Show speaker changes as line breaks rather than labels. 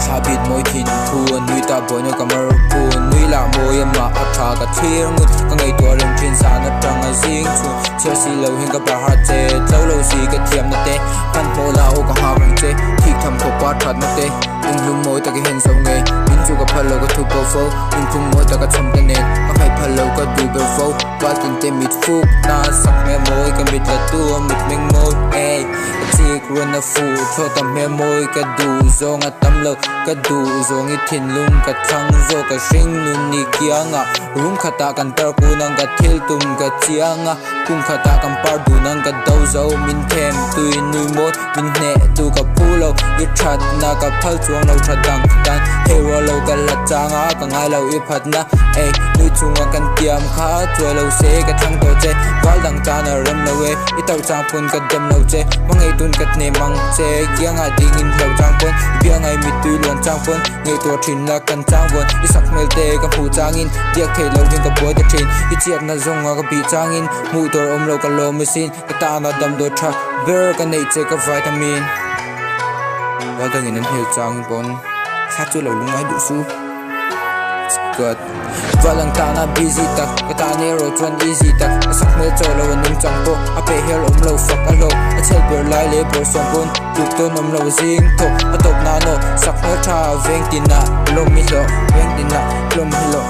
habit moi thin thun nui ta boy no kamar pun nui la moi ma atha ka thir ngut ka ngai to rem thin sa na tang a zing chu chesi lo hin ka ba ha che tlo lo si ka thiam na te pan mo la o ka ha bang che thik tham ko pa that na te in lum moi ta ka hen so nge in chu ka phalo ka thu po fo in thum moi ta ka chom ta ne ka hai phalo ka du ber fo pa tin te mit fuk na sak me moi ka mit la tu mit meng moi ei chik run na fu tho ta me moi ka du zong a tam lo ka du zong I thin lum ka thang zo ka shing nun ni kianga rum khata kan tar ku nang ka thil tum ka chianga kum khata kan par du nang ka dau zo min them tui nui mo min ne tu ka pulo I that na ka phal chuang lo that dang dan hero lo ka la changa ka ngai lo I phat na ei nui chunga kan tiam kha choi lo se ka thang to che wal dang ta na rem lo we I tau chang pun ka dem lo che mangai tun kat ne mang che kianga ding in lo chang pun bia ngai mi tui lon chang pun ngai to thin la kan chang won I sak mel te ka pu chang in diak thei lo jing ka boy ta thin I chiat na zonga ka bi chang in mu tor om lo ka lo machine ka ta na dam do tha ber ka nei che ka vitamin wal dang in an hel chang bon kha chu lo lungai du su good valang ta na busy tak ka ta ne ro chuan easy tak sak mel cho lo ning chang po a pe hel om lo fuck a lo a chel ber lai le bor som bon tuk to nom lo zing to a top na no sak mel tha veng tin na lo mi lo veng tin na lo mi lo